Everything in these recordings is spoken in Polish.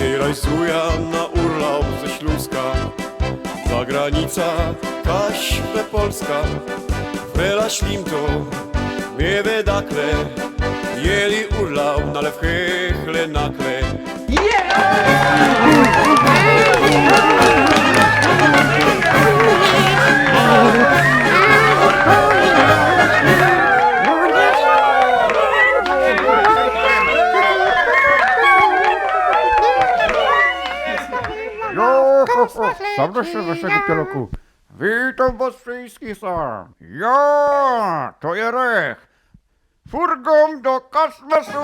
Później rajsuja na urlop ze Śląska. Zagranica, Kaśpe Polska. Wela ślimto, miewe dakle. Jeli urlop na lewchychle nakle. Zaproszę waszego kierunku. Witam was wszystkich sam. Ja, to Jarek. Furgon do kosmosu.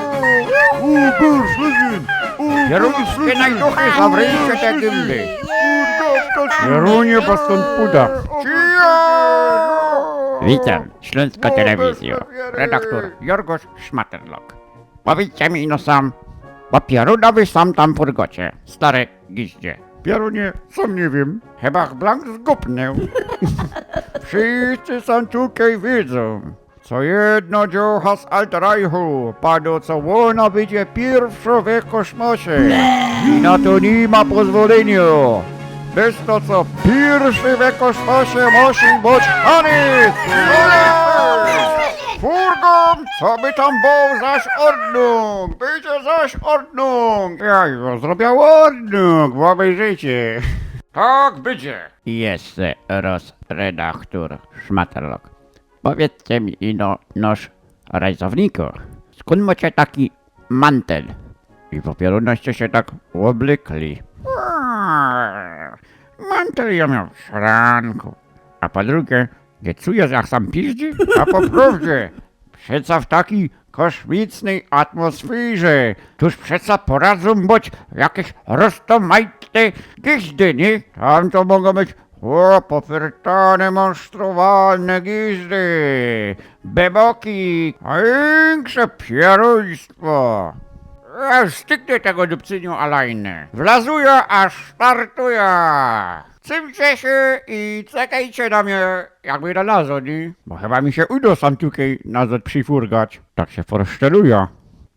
Kierownickie najduchy, zawryjcie te dymby. Kierunie was stąd puda. Witam, Śląska Telewizjo. Redaktor Jorgosz Szmaterlok. Powiedzcie mi no sam, bo pierunowy sam tam furgocie, stare giździe. Pierunie, sam nie wiem. Chyba blank zgubnę. Wszyscy są tutaj wiedzą. Co jedno dziocha z Altreichu padło, co ona będzie pierwsza w kosmosie. I na to nie ma pozwolenia. Bez to, co pierwszy w kosmosie musi być Hanys. Furgon, co by tam był zaś ordnung? Będzie zaś ordnung. Ja już zrobię ordnung, bo obejrzyjcie. Tak będzie. Jest redaktor Szmaterlok. Powiedzcie mi ino, noż rajzowniku, skąd macie taki mantel? I po pierunoście się tak oblykli. Mantel ja miał w szranku. A po drugie, nie czujesz jak sam piździ? A po prawdzie, przeca w takiej kosmicznej atmosferze, tuż przeca poradzą być jakieś roztomajte gizdy, nie? Tam to mogą być popiertane monstrualne gizdy, beboki, a większe pieruństwo. Styknie tego dupcyniu alajne. Wlazuję, aż startuję. Cymcie się i czekajcie na mnie, jakby na nazad, nie? Bo chyba mi się uda sam tutaj nazad przyfurgać. Tak się forszczeluje.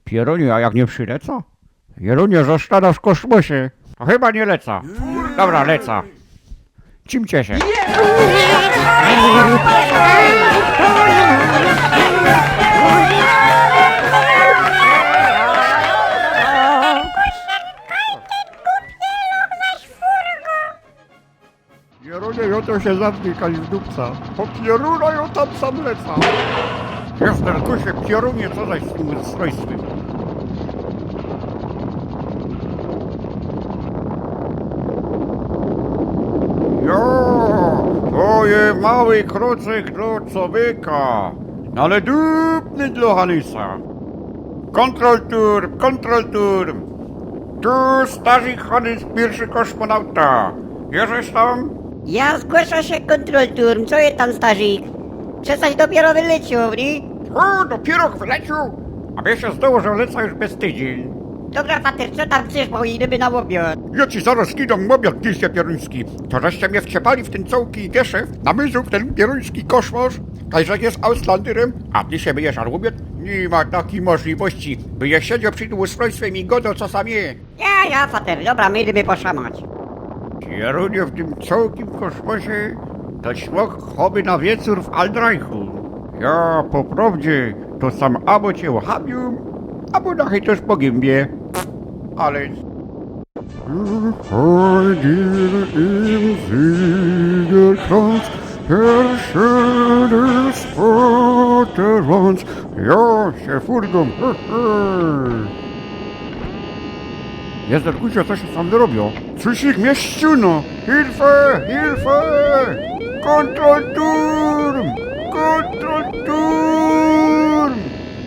Pierunie, a jak nie przyleca? Jerunie zostaną w kosmosie. To chyba nie leca. Dobra, leca. Cimcie się. Jerunie, ją to się zamknie z dupca. Po pieruna ją tam sam leca. Jestem kusie, pierunie, co zaś z tym swojstwem? To jest mały kroczek dla człowieka, ale dupny dla Hanisa. Kontrol tur. Tu starzy Hanys, pierwszy kosmonauta. Jeżeś tam? Ja zgłaszam się kontrolturm, co jest tam starzyk? Przestań dopiero wyleciał, nie? O, dopiero wyleciał? A mnie się zdało, że lecę już bez tydzień. Dobra, pater, co tam chcesz, bo idziemy na obiad? Ja ci zaraz idę obiad, gdzieś pieruński. To żeście mnie wciepali w ten cołki geszew, na myzu w ten pieruński koszmos. Kajżak jest Auslanderem, a ty się będziesz na obiad? Nie ma takiej możliwości, by je siedział przy tym ustrojstwem i godo co sam je. Ja, pater, dobra, my idziemy poszamać. Pierunie w tym całkiem kosmosie to śmok choby na wieczór w Aldreichu. Ja po prawdzie to sam albo cię ochabił, albo nachy też po gębie. Ale... Ja się furgą. Jest Kusia, co się tam zrobią? Coś ich mieściuno! Hilfe! Kontrolturm!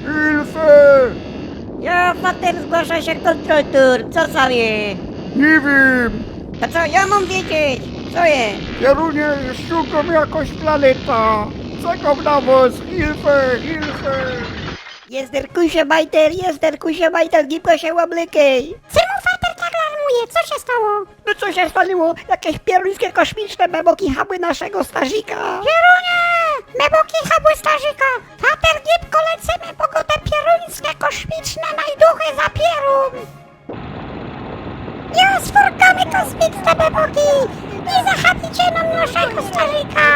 Hilfe! Ja, pater, zgłasza się kontrolturm, co sobie? Nie wiem! To co, ja mam wiedzieć? Co jest? Kierunie szukam jakoś planeta! Czekam na was! Hilfe! Jest der kusie bajter, gipko się oblykej. Czemu fater tak alarmuje? Co się stało? No co się staliło? Jakieś pieruńskie kosmiczne beboki chaby naszego starzika. Pierunie! Meboki habły starzyka! Fater gipko lecimy, bo go te pieruńskie kosmiczne najduchy zapierun! rozfurkamy kosmiczne beboki i zachapicie nam naszego starzyka.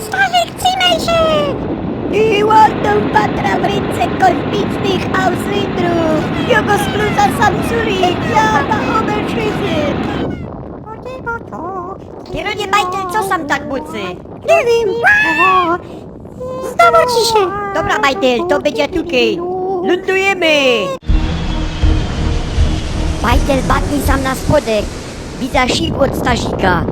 Starzyk, trzymaj się! I ładną patra w ręce kosmicznych auslindrów. Jogo splusa Samsuri, ja na oberczyzie. Kierunie Bajtel, co sam tak bucy? Nie wiem. Znowu ci się. Dobra Bajtel, to będzie tutaj. Lądujemy! Bajtel badnie sam na spodek. Widzę sił od Stasika.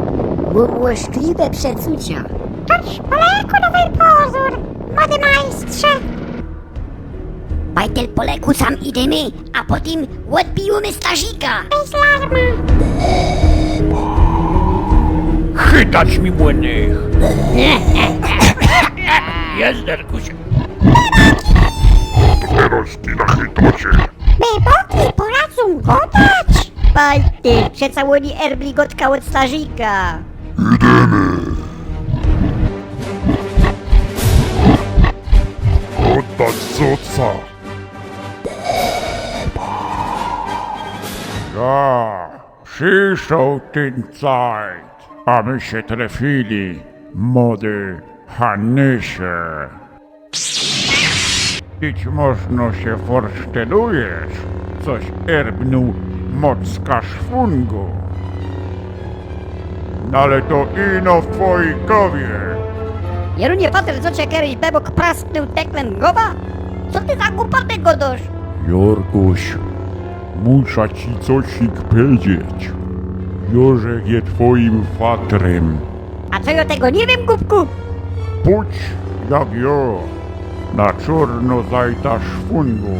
Młoszkliwe przeczucia. Cześć, poleku nowy pozór. Młody majstrze. Bajtel poleku sam idziemy, a potem odbijemy Stasika. Bez larma. Chytać mi młodych! Jezderku się! Beboki poradzą godać. Bajtel, przecałoni erbligotka od Stasika. Oddać zoca. Ja, przyszedł ten Zeit, a my się trafili, młody Hannysie. Być można się forsztelujesz, coś erbnął mocka szwungu. Ale to ino w twojej głowie. Jerunie Pater, co cię kiedyś bebok prasnął teklem goba? Co ty za głupotę godosz? Jorguś, muszę ci coś powiedzieć. Jorzek jest twoim fatrem. A co ja tego nie wiem, głupku? Pójdź jak jo, na czarno zajta szwungu,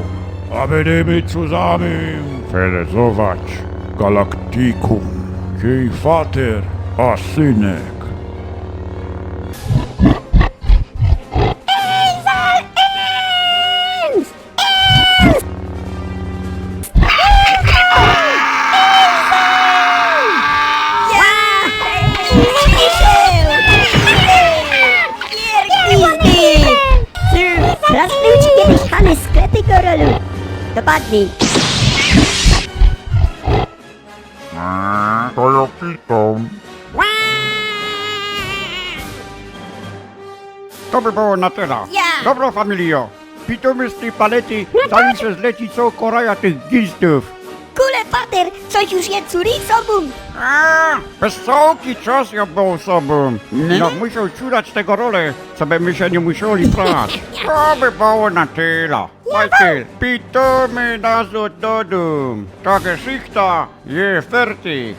a będziemy zusammen felezować galaktykum. Jej fater, a synek. Prasnął ci kiedyś Hany sklepy, Gorolu. Dopadnij. To ja pitam. To by było na tyle. Ja. Dobra, familio. Pitamy z tej palety, zanim się zleci co koraja tych gizdów. Kule, Pater, coś już je curi sobą. Bez całki czas ja był sobą. Ja musiał ciurać tego rolę, co by my się nie musieli prać. To by było na tyle. Michael, pitamy nas od domu. Ta geschichte je fertig.